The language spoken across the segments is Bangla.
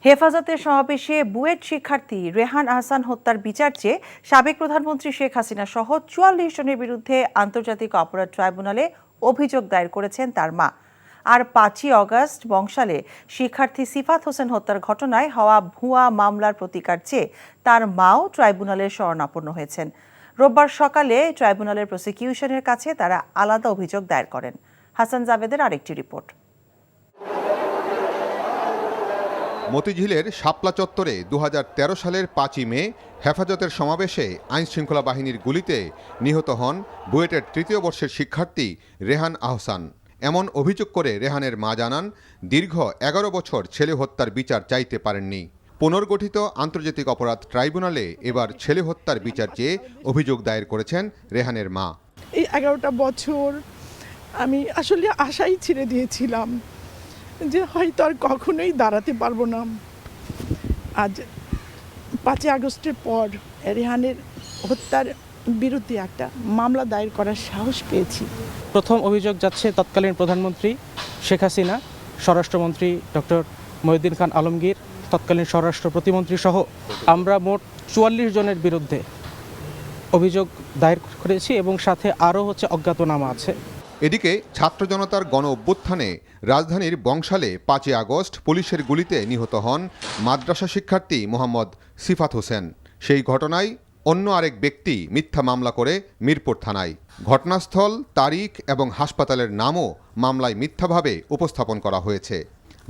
হেফাজতের সমাবেশে বুয়েট শিক্ষার্থী রেহান আহসান হত্যার বিচার চেয়ে সাবেক প্রধানমন্ত্রী শেখ হাসিনা সহ ৪৪ জনের বিরুদ্ধে আন্তর্জাতিক অপরাধ ট্রাইব্যুনালে অভিযোগ দায়ের করেছেন তার মা। আর ৫ই অগস্ট বংশালে শিক্ষার্থী সিফাত হোসেন হত্যার ঘটনায় হওয়া ভুয়া মামলার প্রতিকার চেয়ে তার মাও ট্রাইব্যুনালের শরণাপন্ন হয়েছেন। রোববার সকালে ট্রাইব্যুনালের প্রসিকিউশনের কাছে তারা আলাদা অভিযোগ দায়ের করেন। হাসান জাভেদের আরেকটি রিপোর্ট। মতিঝিলের শাপলা চত্বরে ২০১৩ সালের ৫ই মে হেফাজতের সমাবেশে আইনশৃঙ্খলা বাহিনীর গুলিতে নিহত হন বুয়েটের তৃতীয় বর্ষের শিক্ষার্থী রেহান আহসান। এমন অভিযোগ করে রেহানের মা জানান, দীর্ঘ ১১ বছর ছেলে হত্যার বিচার চাইতে পারেননি। পুনর্গঠিত আন্তর্জাতিক অপরাধ ট্রাইব্যুনালে এবার ছেলে হত্যার বিচার চেয়ে অভিযোগ দায়ের করেছেন রেহানের মা। এই ১১টা বছর আমি আসলে আশাই ছেড়ে দিয়েছিলাম যে হয়তো আর কখনোই দাঁড়াতে পারবো না। আজ ৫ই আগস্টের পর রেহানের হত্যার বিরুদ্ধে একটা মামলা দায়ের করার সাহস পেয়েছি। প্রথম অভিযোগ যাচ্ছে তৎকালীন প্রধানমন্ত্রী শেখ হাসিনা, স্বরাষ্ট্রমন্ত্রী ডক্টর মহিউদ্দিন খান আলমগীর, তৎকালীন স্বরাষ্ট্র প্রতিমন্ত্রী সহ আমরা মোট ৪৪ জনের বিরুদ্ধে অভিযোগ দায়ের করেছি এবং সাথে আরও অজ্ঞাতনামা আছে। এদিকে ছাত্র জনতার গণ অভ্যুত্থানে রাজধানীর বংশালে ৫ই আগস্ট পুলিশের গুলিতে নিহত হন মাদ্রাসা শিক্ষার্থী মোহাম্মদ সিফাত হোসেন। সেই ঘটনায় অন্য আরেক ব্যক্তি মিথ্যা মামলা করে মিরপুর থানায়। ঘটনাস্থল, তারিখ এবং হাসপাতালের নামও মামলায় মিথ্যাভাবে উপস্থাপন করা হয়েছে।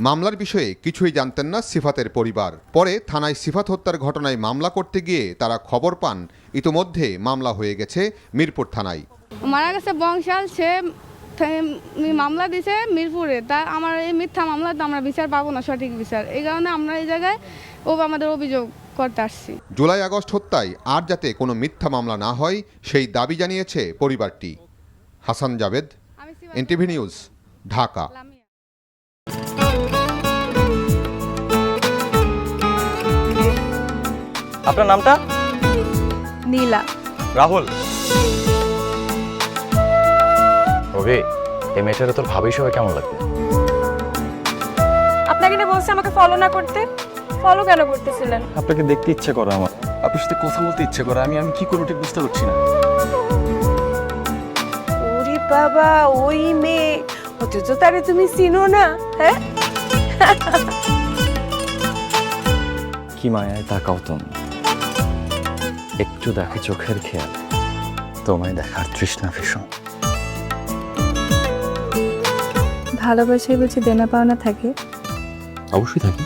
মামলার বিষয়ে কিছুই জানতেন না সিফাতের পরিবার। পরে থানায় সিফাত হত্যার ঘটনায় মামলা করতে গিয়ে তারা খবর পান ইতোমধ্যে মামলা হয়ে গেছে মিরপুর থানায়। মারা গেছে বংশাল, সে মামলা দিছে মিরপুরে। তা আমার এই মিথ্যা মামলাতে আমরা বিচার পাবো না, সঠিক বিচার। এই কারণে আমরা এই জায়গায় আমাদের অভিযোগ করতে আসছি। জুলাই আগস্ট হত্যায় আর যাতে কোনো মিথ্যা মামলা না হয় সেই দাবি জানিয়েছে পরিবারটি। Hasan Javed, NTV news, Dhaka. আপনার নামটা? নীলা। রাহুল। রবি, এই মেয়েটারে তোর ভাবি সবাই কেমন লাগবে? আপনাকে না বলছে আমাকে ফলো না করতে? ফলো কেন করতেছিলেন? আপনাকে দেখতে ইচ্ছে করে আমার, আপনার সাথে কথা বলতে ইচ্ছে করে। আমি কি করবো ঠিক বুঝতে পারছি না। ওরে বাবা, ওই মেয়ে, অথচ তারে তুমি চিনো না? হ্যাঁ, কি মায়ায় তাকাও তুমি, একটু দেখে চোখের খেয়াল, তোমায় দেখার তৃষ্ণা ভীষণ। ভালোবাসায় বুঝি দেনা পাওনা থাকে? অবশ্যই থাকে,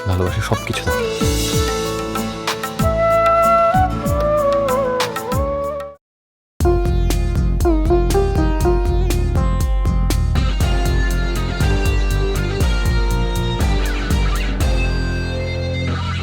ভালোবাসা সবকিছু থাকে।